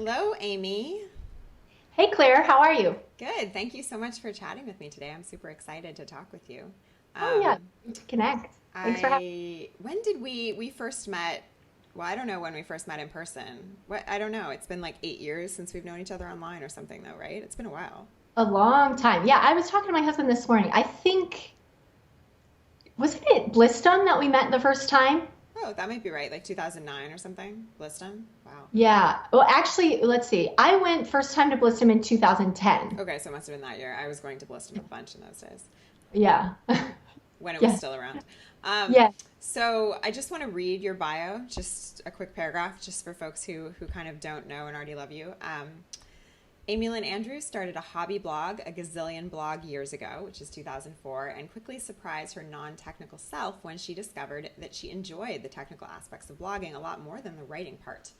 Hello, Amy. Hey Claire, how are you? Good. Thank you so much for chatting with me today. I'm super excited to talk with you. Oh yeah, Um, good to connect. Thanks for having when did we first met? Well, I don't know when we first met in person. What I don't know. It's been like 8 years since we've known each other online or something, though, right? It's been a while. a long time. Yeah, I was talking to my husband this morning. I think wasn't it Bliston that we met the first time? Oh, that might be right. Like 2009 or something. Liston. Wow. Yeah. Well, actually, let's see. I went first time to Bliston in 2010. Okay, so it must have been that year. I was going to Bliston a bunch in those days Yeah. when it was Yes. still around. Um, Yes. so I just want to read your bio, just a quick paragraph, just for folks who kind of don't know and already love you. Amy Lyn Andrews started a hobby blog, a gazillion blog years ago, which is 2004, and quickly surprised her non-technical self when she discovered that she enjoyed the technical aspects of blogging a lot more than the writing part.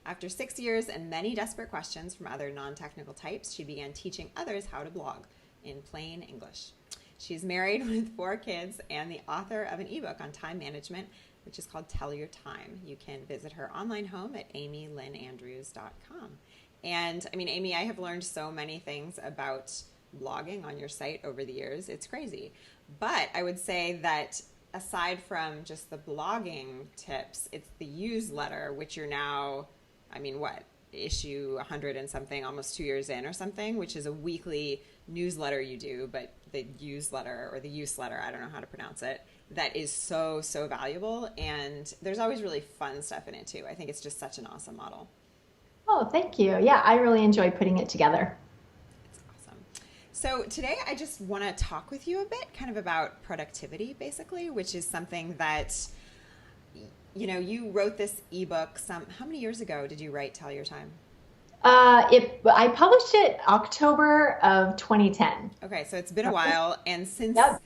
After 6 years and many desperate questions from other non-technical types, she began teaching others how to blog in plain English. She's married with 4 kids and the author of an ebook on time management, which is called Tell Your Time. You can visit her online home at amylynandrews.com. And I mean, Amy, I have learned so many things about blogging on your site over the years. It's crazy. But I would say that aside from just the blogging tips, it's the newsletter, which you're now, I mean, what, issue 100 and something, almost 2 years in or something, which is a weekly newsletter you do, but the newsletter or the use letter, I don't know how to pronounce it, that is so, so valuable. And there's always really fun stuff in it too. I think it's just such an awesome model. Oh, thank you. Yeah, I really enjoyed putting it together. It's awesome. So today I just want to talk with you a bit kind of about productivity basically, which is something that, you wrote this ebook how many years ago did you write Tell Your Time? I published it October of 2010. Okay, so it's been a while. And since Yep.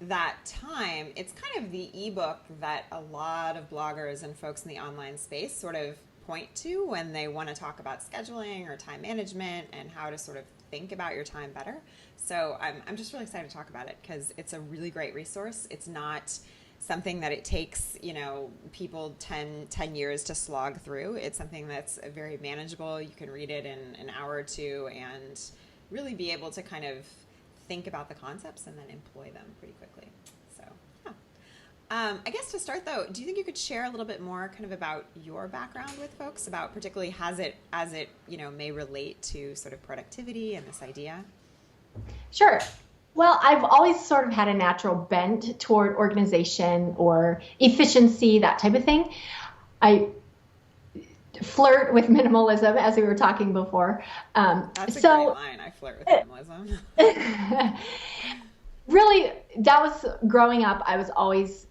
that time, it's kind of the ebook that a lot of bloggers and folks in the online space sort of point to when they want to talk about scheduling or time management and how to sort of think about your time better. So I'm just really excited to talk about it because it's a really great resource. It's not something that it takes, people 10 years to slog through. It's something that's very manageable. You can read it in an hour or two and really be able to kind of think about the concepts and then employ them pretty quickly. So, yeah. I guess to start though, do you think you could share a little bit more kind of about your background with folks about particularly as it may relate to sort of productivity and this idea? Sure. Well, I've always sort of had a natural bent toward organization or efficiency, that type of thing. I flirt with minimalism, as we were talking before. That's a great So line. I flirt with minimalism. really, that was growing up. I was always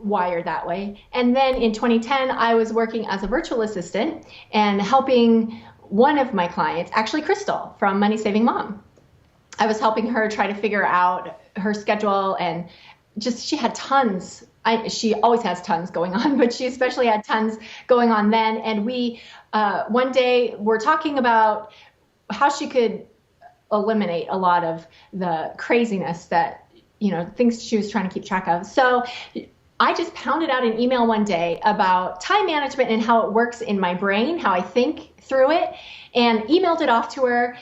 wired that way. And then in 2010, I was working as a virtual assistant and helping one of my clients, actually Crystal from Money Saving Mom. I was helping her try to figure out her schedule and just she had tons. She always has tons going on, but she especially had tons going on then. And we one day were talking about how she could eliminate a lot of the craziness that, things she was trying to keep track of. So I just pounded out an email one day about time management and how it works in my brain, how I think through it, and emailed it off to her.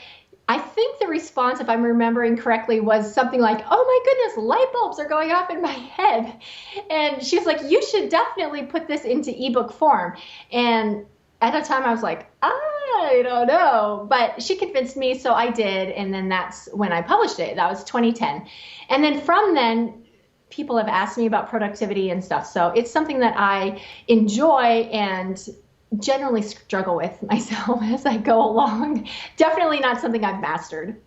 I think the response, if I'm remembering correctly, was something like, "Oh my goodness, light bulbs are going off in my head." And she's like, "You should definitely put this into ebook form." And at the time I was like, I don't know, but she convinced me, so I did. And then that's when I published it. That was 2010. And then from then, people have asked me about productivity and stuff. So it's something that I enjoy and generally struggle with myself as I go along. Definitely not something I've mastered.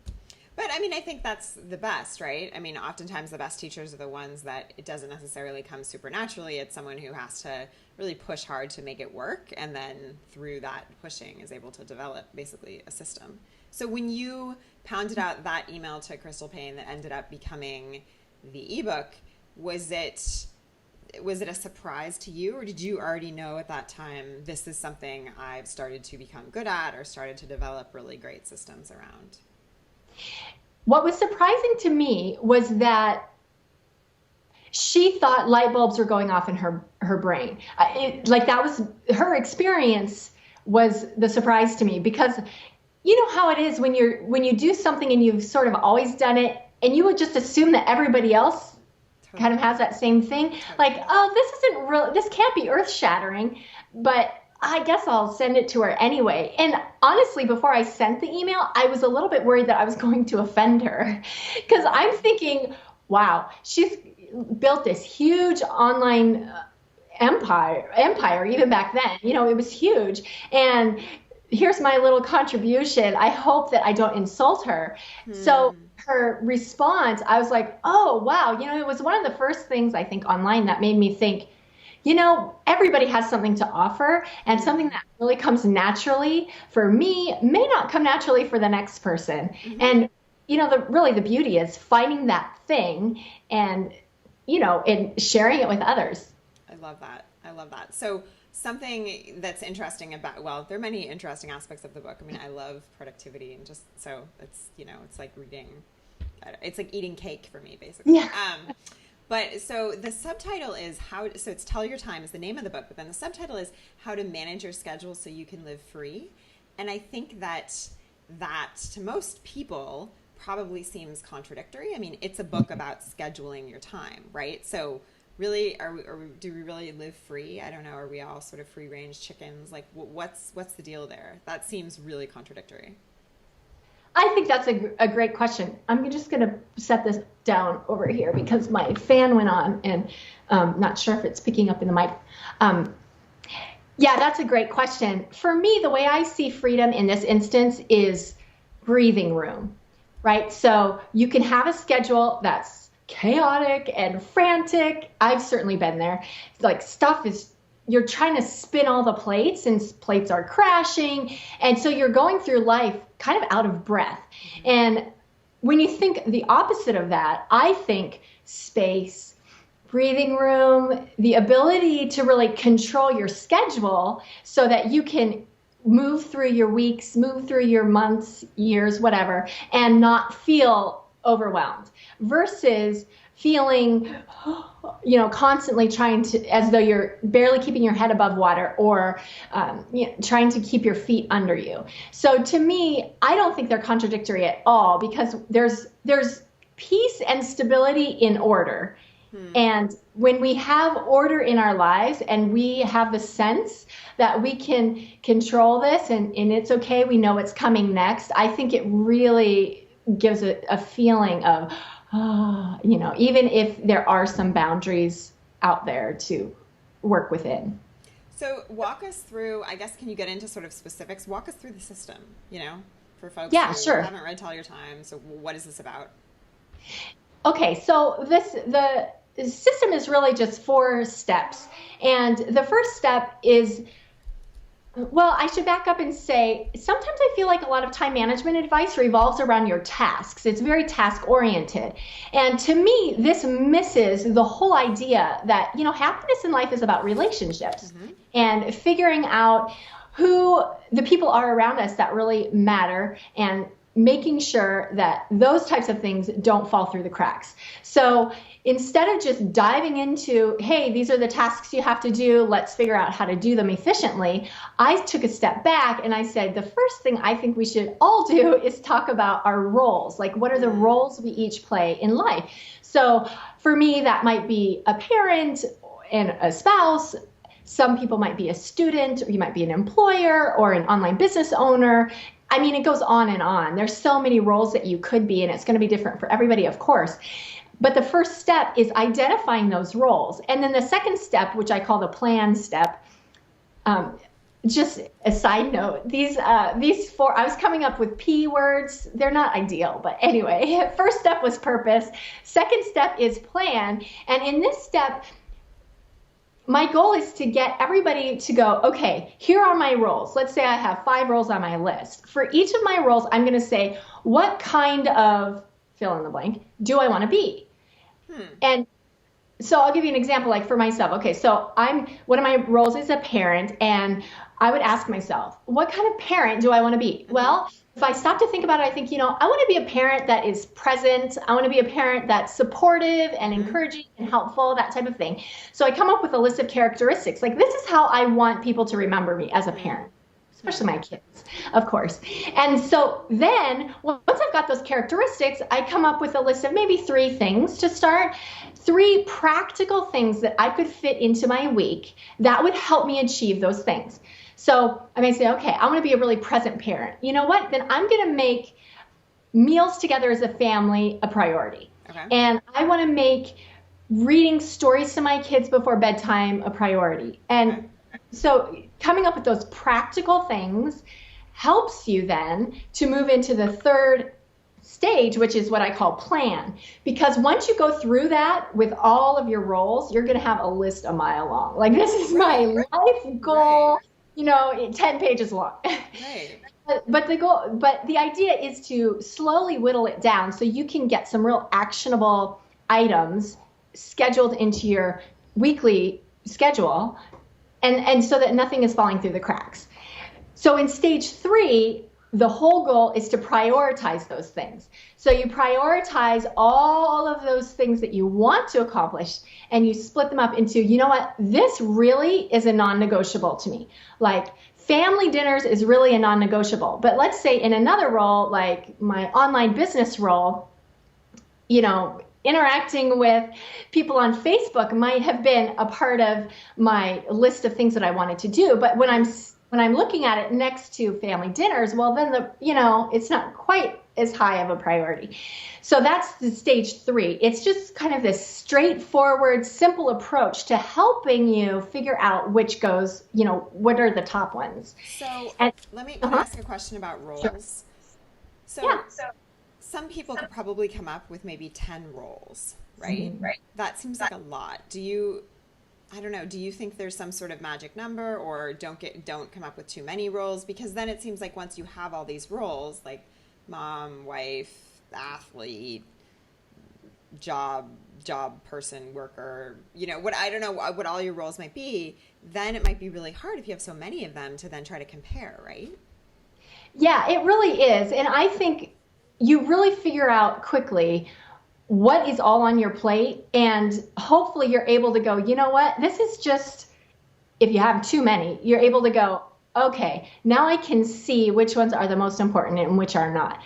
But I mean, I think that's the best, right? I mean, oftentimes the best teachers are the ones that it doesn't necessarily come supernaturally. It's someone who has to really push hard to make it work. And then through that pushing is able to develop basically a system. So when you pounded out that email to Crystal Payne that ended up becoming the ebook, was it a surprise to you, or did you already know at that time, this is something I've started to become good at or started to develop really great systems around? What was surprising to me was that she thought light bulbs were going off in her brain. Like that was her experience was the surprise to me, because you know how it is when you do something and you've sort of always done it, and you would just assume that everybody else kind of has that same thing. Like, oh, this can't be earth shattering, but I guess I'll send it to her anyway. And honestly, before I sent the email, I was a little bit worried that I was going to offend her, because I'm thinking, wow, she's built this huge online empire even back then. You know, it was huge. And here's my little contribution. I hope that I don't insult her. So her response, I was like, oh, wow. You know, it was one of the first things I think online that made me think, you know, everybody has something to offer, and something that really comes naturally for me may not come naturally for the next person. And, you know, the beauty is finding that thing and, you know, and sharing it with others. I love that. So something that's interesting about, well, there are many interesting aspects of the book. I mean, I love productivity, and just so it's, you know, it's like reading, it's like eating cake for me, basically. Yeah. But so the subtitle is so it's Tell Your Time is the name of the book, but then the subtitle is How to Manage Your Schedule So You Can Live Free. And I think that to most people probably seems contradictory. I mean, it's a book about scheduling your time, right? So really, do we really live free? I don't know. Are we all sort of free range chickens? Like, what's the deal there? That seems really contradictory. I think that's a great question. I'm just going to set this down over here because my fan went on, and not sure if it's picking up in the mic. Yeah, that's a great question. For me, the way I see freedom in this instance is breathing room, right? So you can have a schedule that's chaotic and frantic. I've certainly been there. Like, you're trying to spin all the plates, and plates are crashing. And so you're going through life kind of out of breath. And when you think the opposite of that, I think space, breathing room, the ability to really control your schedule so that you can move through your weeks, move through your months, years, whatever, and not feel overwhelmed, versus feeling, you know, constantly trying to, as though you're barely keeping your head above water, or you know, trying to keep your feet under you. So to me, I don't think they're contradictory at all, because there's peace and stability in order. And when we have order in our lives, and we have the sense that we can control this, and it's okay, we know what's coming next, I think it really gives a feeling of, you know, even if there are some boundaries out there to work within. So walk us through, I guess, can you get into sort of specifics? Walk us through the system, you know, for folks who haven't read Tell Your Time. So what is this about? Okay, so the system is really just 4 steps. And the first step is, well, I should back up and say, sometimes I feel like a lot of time management advice revolves around your tasks. It's very task oriented. And to me, this misses the whole idea that, you know, happiness in life is about relationships and figuring out who the people are around us that really matter, and making sure that those types of things don't fall through the cracks. So instead of just diving into, hey, these are the tasks you have to do, let's figure out how to do them efficiently, I took a step back and I said, the first thing I think we should all do is talk about our roles. Like, what are the roles we each play in life? So for me, that might be a parent and a spouse. Some people might be a student, or you might be an employer or an online business owner. I mean, it goes on and on. There's so many roles that you could be, and it's going to be different for everybody, of course. But the first step is identifying those roles. And then the second step, which I call the plan step, just a side note, these 4, I was coming up with P words. They're not ideal, but anyway, first step was purpose. Second step is plan. And in this step, my goal is to get everybody to go, okay, here are my roles. Let's say I have 5 roles on my list. For each of my roles, I'm going to say, what kind of fill in the blank do I want to be? And so I'll give you an example, like for myself. Okay, so one of my roles is a parent, and I would ask myself, what kind of parent do I want to be? Well, if I stop to think about it, I think, you know, I want to be a parent that is present. I want to be a parent that's supportive and encouraging and helpful, that type of thing. So I come up with a list of characteristics. Like, this is how I want people to remember me as a parent. especially my kids, of course. And so then once I've got those characteristics, I come up with a list of maybe 3 things to start, 3 practical things that I could fit into my week that would help me achieve those things. So I may say, okay, I want to be a really present parent. You know what? Then I'm going to make meals together as a family a priority. Okay. And I want to make reading stories to my kids before bedtime a priority. And so coming up with those practical things helps you then to move into the 3rd stage, which is what I call plan. Because once you go through that with all of your roles, you're going to have a list a mile long. Like, this is my life goal, 10 pages long. Right. But the idea is to slowly whittle it down so you can get some real actionable items scheduled into your weekly schedule, and so that nothing is falling through the cracks. So in stage 3, the whole goal is to prioritize those things. So you prioritize all of those things that you want to accomplish, and you split them up into, you know what, this really is a non-negotiable to me. Like, family dinners is really a non-negotiable. But let's say in another role, like my online business role, interacting with people on Facebook might have been a part of my list of things that I wanted to do. But when I'm looking at it next to family dinners, well, then it's not quite as high of a priority. So that's the stage 3. It's just kind of this straightforward, simple approach to helping you figure out which goes, what are the top ones. So let me ask a question about roles. Sure. So some people could probably come up with maybe 10 roles, right? Mm-hmm. Right. That seems like a lot. Do you think there's some sort of magic number, or don't come up with too many roles? Because then it seems like once you have all these roles, like mom, wife, athlete, job person, worker, what all your roles might be, then it might be really hard if you have so many of them to then try to compare, right? Yeah, it really is. And I think you really figure out quickly what is all on your plate, and hopefully you're able to go, you know what, this is just, if you have too many, you're able to go, okay, now I can see which ones are the most important and which are not.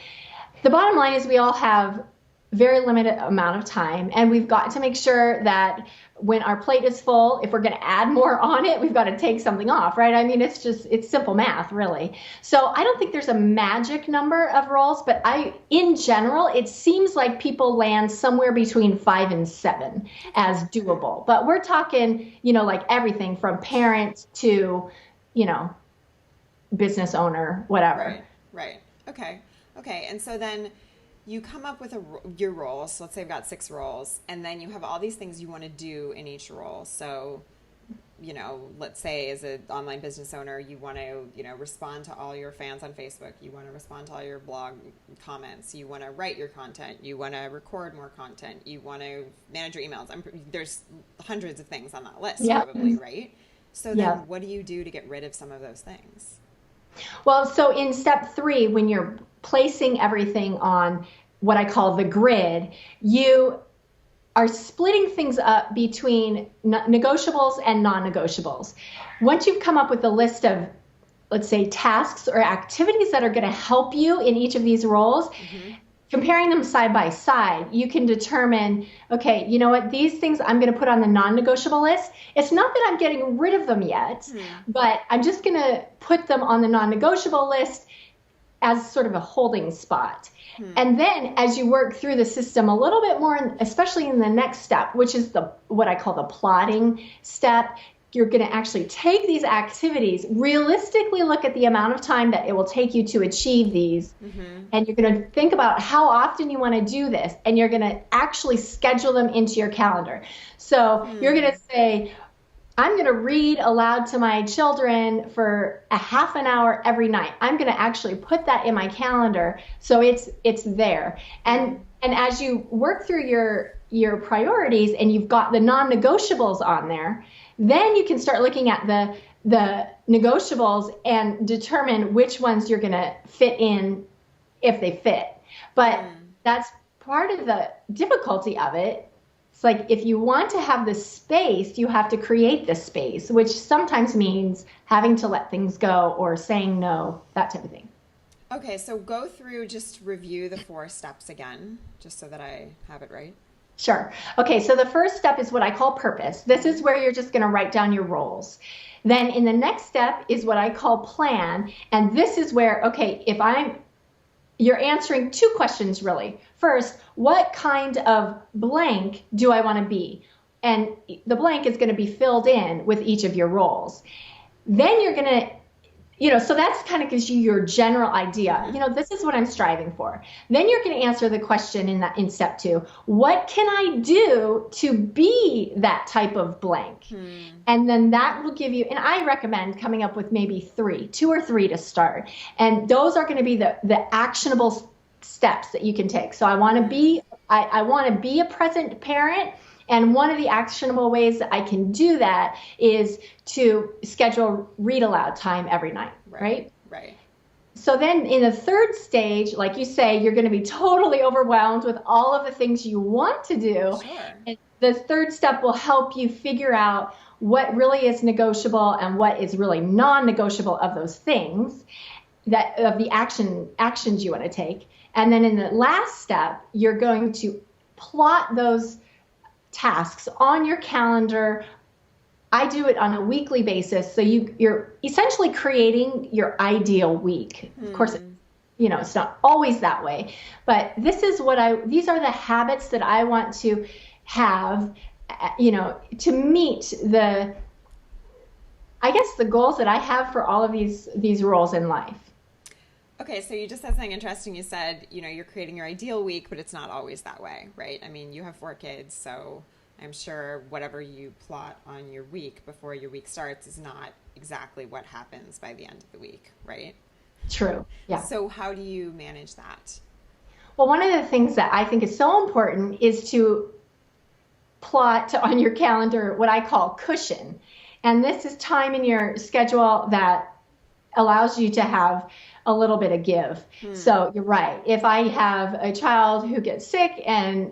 The bottom line is we all have very limited amount of time, and we've got to make sure that when our plate is full, if we're going to add more on it, we've got to take something off, right? I mean, it's simple math, really. So I don't think there's a magic number of roles, but in general, it seems like people land somewhere between 5 and 7 as doable. But we're talking, like everything from parent to, business owner, whatever. Right. Okay. And so then you come up with your roles. So let's say I've got 6 roles, and then you have all these things you want to do in each role. So, let's say as an online business owner, you want to, respond to all your fans on Facebook. You want to respond to all your blog comments. You want to write your content. You want to record more content. You want to manage your emails. There's hundreds of things on that list, probably, right? So then what do you do to get rid of some of those things? Well, so in step 3, when you're placing everything on what I call the grid, you are splitting things up between negotiables and non-negotiables. Once you've come up with a list of, let's say, tasks or activities that are going to help you in each of these roles, comparing them side by side, you can determine, okay, you know what, these things I'm going to put on the non-negotiable list. It's not that I'm getting rid of them yet, but I'm just going to put them on the non-negotiable list as sort of a holding spot. And then as you work through the system a little bit more, especially in the next step, which is what I call the plotting step, you're going to actually take these activities, realistically look at the amount of time that it will take you to achieve these, and you're going to think about how often you want to do this, and you're going to actually schedule them into your calendar. So you're going to say, I'm going to read aloud to my children for a half an hour every night. I'm going to actually put that in my calendar so it's there. And as you work through your priorities and you've got the non-negotiables on there, then you can start looking at the negotiables and determine which ones you're going to fit in if they fit. But that's part of the difficulty of it It's like if you want to have the space, you have to create the space, which sometimes means having to let things go or saying no, that type of thing. Okay, so go through, just review the 4 steps again, just so that I have it right. Sure. Okay, so the first step is what I call purpose. This is where you're just going to write down your roles. Then in the next step is what I call plan. And this is where, okay, you're answering 2 questions really. First, what kind of blank do I want to be? And the blank is going to be filled in with each of your roles. Then you're going to, so that's kind of gives you your general idea. This is what I'm striving for. Then you're going to answer the question in step 2. What can I do to be that type of blank? And then that will give you, and I recommend coming up with maybe 2 or 3 to start. And those are going to be the actionable steps that you can take. So I want to be a present parent. And one of the actionable ways that I can do that is to schedule read aloud time every night, right? Right. So then in the 3rd stage, like you say, you're going to be totally overwhelmed with all of the things you want to do. Sure. And the 3rd step will help you figure out what really is negotiable and what is really non-negotiable of those things, of the actions you want to take. And then in the last step, you're going to plot those tasks on your calendar. I do it on a weekly basis. So you're essentially creating your ideal week. Of course, it's not always that way, but these are the habits that I want to have, to meet the goals that I have for all of these roles in life. Okay, so you just said something interesting. You said, you're creating your ideal week, but it's not always that way, right? I mean, you have 4 kids, so I'm sure whatever you plot on your week before your week starts is not exactly what happens by the end of the week, right? True, yeah. So how do you manage that? Well, one of the things that I think is so important is to plot on your calendar what I call cushion. And this is time in your schedule that allows you to have a little bit of give. So you're right. If I have a child who gets sick, and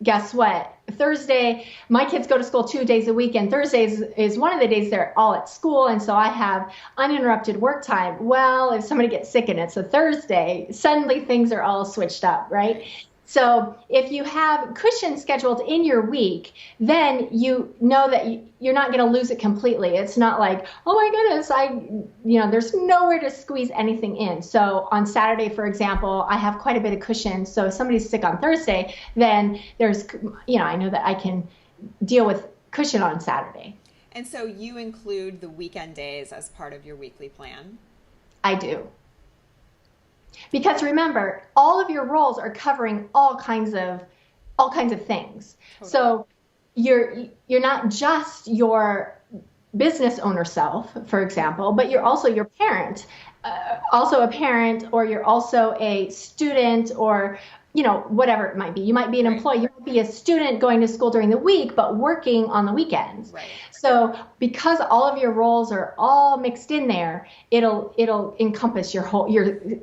guess what? Thursday, my kids go to school 2 days a week, and Thursdays is one of the days they're all at school, and so I have uninterrupted work time. Well, if somebody gets sick and it's a Thursday, suddenly things are all switched up, right? So if you have cushion scheduled in your week, then you know that you're not going to lose it completely. It's not like, oh my goodness, there's nowhere to squeeze anything in. So on Saturday, for example, I have quite a bit of cushion. So if somebody's sick on Thursday, then there's, I know that I can deal with cushion on Saturday. And so you include the weekend days as part of your weekly plan? I do. Because remember, all of your roles are covering all kinds of things. Totally. So you're not just your business owner self, for example, but you're also your parent, also a parent, or you're also a student, or whatever it might be. You might be an employee. You might be a student going to school during the week, but working on the weekends. Right. So because all of your roles are all mixed in there, it'll encompass your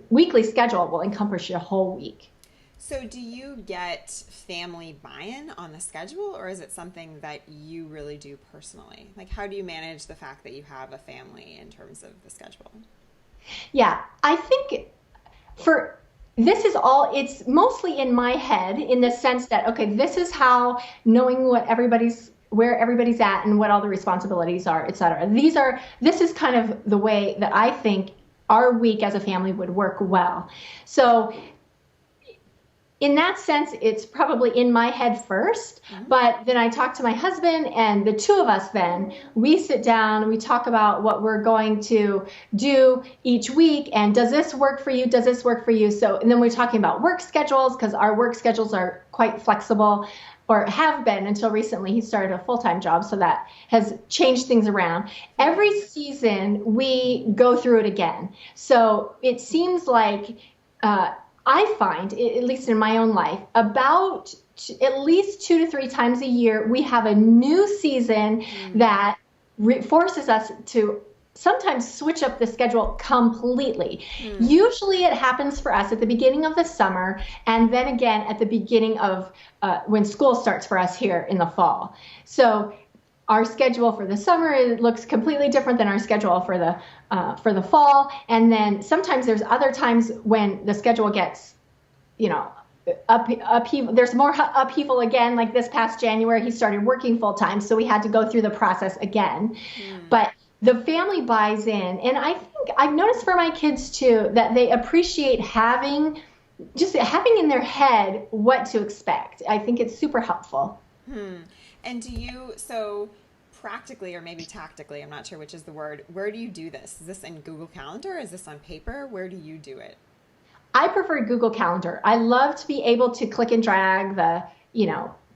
weekly schedule will encompass your whole week. So do you get family buy-in on the schedule, or is it something that you really do personally? Like, how do you manage the fact that you have a family in terms of the schedule? Yeah, I think it's mostly in my head, in the sense that, okay, this is how, knowing where everybody's at and what all the responsibilities are, et cetera. This is kind of the way that I think our week as a family would work well. So in that sense, it's probably in my head first, but then I talk to my husband, and the 2 of us, then we sit down and we talk about what we're going to do each week. And does this work for you? Does this work for you? So, and then we're talking about work schedules, because our work schedules are quite flexible, or have been until recently. He started a full-time job, so that has changed things around. Every season we go through it again. So it seems like, I find, at least in my own life, about at least 2 to 3 times a year, we have a new season that forces us to sometimes switch up the schedule completely. Usually it happens for us at the beginning of the summer, and then again at the beginning of when school starts for us here in the fall. So our schedule for the summer, it looks completely different than our schedule for the fall. And then sometimes there's other times when the schedule gets, upheaval. There's more upheaval again. Like this past January, he started working full time, so we had to go through the process again. But the family buys in, and I think I've noticed for my kids too that they appreciate having in their head what to expect. I think it's super helpful. And so practically or maybe tactically, I'm not sure which is the word, where do you do this? Is this in Google Calendar? Is this on paper? Where do you do it? I prefer Google Calendar. I love to be able to click and drag the,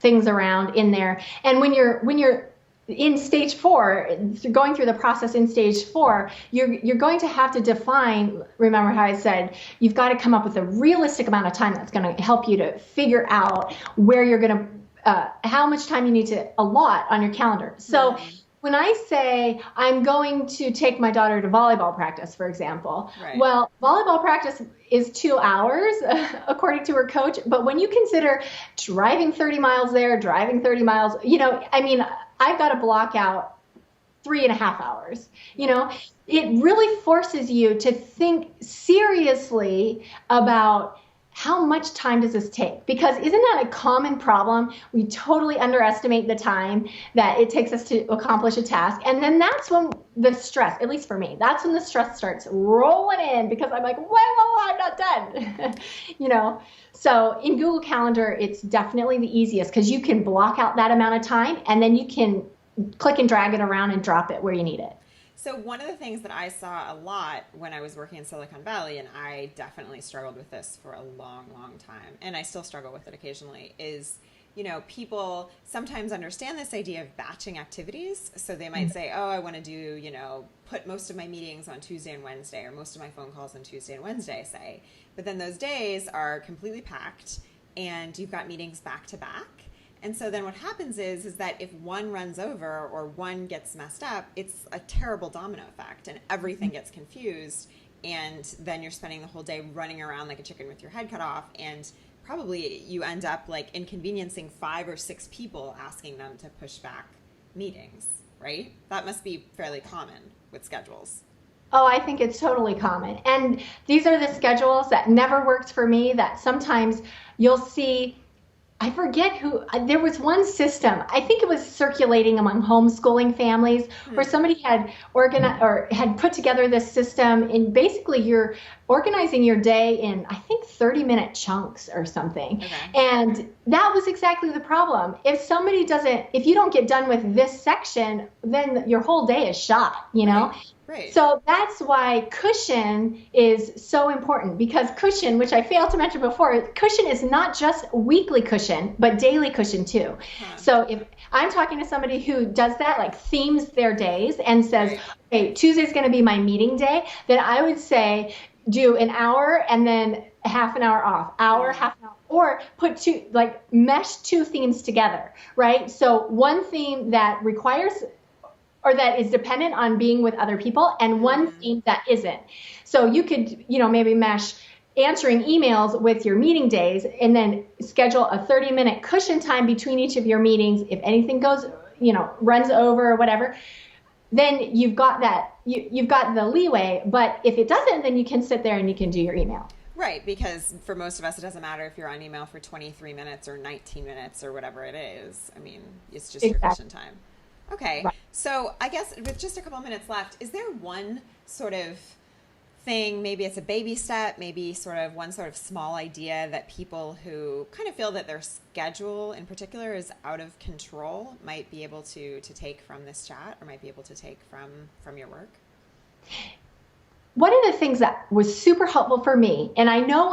things around in there. And when you're in stage 4, going through the process in stage 4, you're going to have to define, remember how I said, you've got to come up with a realistic amount of time that's going to help you to figure out where you're going to how much time you need to allot on your calendar. So when I say I'm going to take my daughter to volleyball practice, for example, well, volleyball practice is 2 hours, according to her coach. But when you consider driving 30 miles there, driving 30 miles, I've got to block out 3.5 hours. It really forces you to think seriously about how much time does this take? Because isn't that a common problem? We totally underestimate the time that it takes us to accomplish a task. And then that's when the stress, at least for me, that's when the stress starts rolling in, because I'm like, well, I'm not done. So in Google Calendar, it's definitely the easiest because you can block out that amount of time and then you can click and drag it around and drop it where you need it. So one of the things that I saw a lot when I was working in Silicon Valley, and I definitely struggled with this for a long, long time, and I still struggle with it occasionally, is, people sometimes understand this idea of batching activities. So they might say, oh, I want to do, put most of my meetings on Tuesday and Wednesday, or most of my phone calls on Tuesday and Wednesday, say. But then those days are completely packed, and you've got meetings back to back. And so then what happens is that if one runs over or one gets messed up, it's a terrible domino effect and everything gets confused. And then you're spending the whole day running around like a chicken with your head cut off. And probably you end up like inconveniencing 5 or 6 people asking them to push back meetings, right? That must be fairly common with schedules. Oh, I think it's totally common. And these are the schedules that never worked for me, that sometimes you'll see, I forget there was one system, I think it was circulating among homeschooling families, where somebody had organized or had put together this system, and basically you're organizing your day in, I think, 30-minute chunks or something. Okay. And that was exactly the problem. If you don't get done with this section, then your whole day is shot, Right. So that's why cushion is so important, because cushion, which I failed to mention before, cushion is not just weekly cushion, but daily cushion too. So if I'm talking to somebody who does that, like themes their days and says, okay, Tuesday's going to be my meeting day, then I would say do an hour and then half an hour off, half an hour, or mesh 2 themes together, right? So one theme that requires or that is dependent on being with other people, and one theme that isn't. So you could, maybe mesh answering emails with your meeting days, and then schedule a 30-minute cushion time between each of your meetings. If anything goes, runs over or whatever, then you've got that, you've got the leeway. But if it doesn't, then you can sit there and you can do your email. Right, because for most of us, it doesn't matter if you're on email for 23 minutes or 19 minutes or whatever it is. I mean, it's just your cushion time. Okay, right. So I guess with just a couple of minutes left, is there one sort of thing, maybe it's a baby step, maybe sort of one sort of small idea that people who kind of feel that their schedule in particular is out of control might be able to take from this chat, or might be able to take from your work? One of the things that was super helpful for me, and I know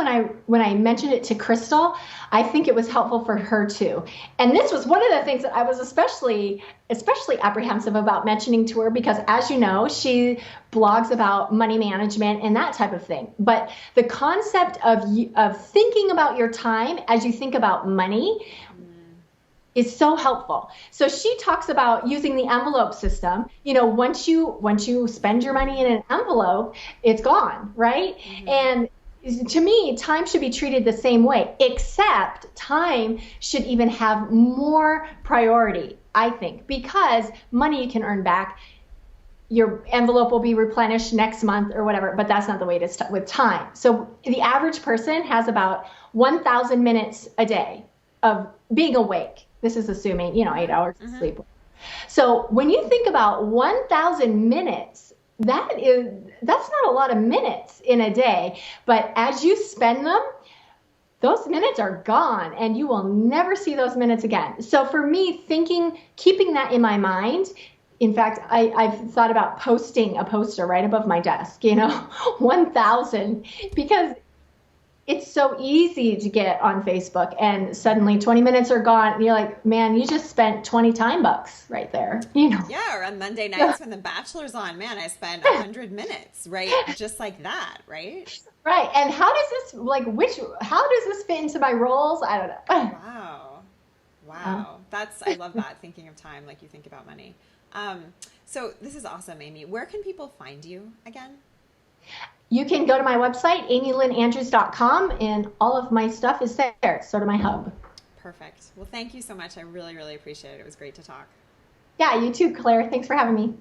when I mentioned it to Crystal, I think it was helpful for her too. And this was one of the things that I was especially apprehensive about mentioning to her, because as you know, she blogs about money management and that type of thing. But the concept of thinking about your time as you think about money, is so helpful. So she talks about using the envelope system. Once you spend your money in an envelope, it's gone, right? And to me, time should be treated the same way, except time should even have more priority, I think, because money you can earn back. Your envelope will be replenished next month or whatever, but that's not the way it is with time. So the average person has about 1,000 minutes a day of being awake. This is assuming, 8 hours of sleep. So when you think about 1,000 minutes, that's not a lot of minutes in a day, but as you spend them, those minutes are gone and you will never see those minutes again. So for me, keeping that in my mind, in fact, I've thought about posting a poster right above my desk, 1,000, because it's so easy to get on Facebook and suddenly 20 minutes are gone and you're like, man, you just spent 20 time bucks right there, Yeah, or on Monday nights when The Bachelor's on, man, I spent 100 minutes, right? Just like that, right? Right. And how does this fit into my roles? I don't know. Wow. I love that, thinking of time like you think about money. So this is awesome, Amy. Where can people find you again? You can go to my website, amylynandrews.com, and all of my stuff is there. It's sort of my hub. Perfect. Well, thank you so much. I really, really appreciate it. It was great to talk. Yeah, you too, Claire. Thanks for having me.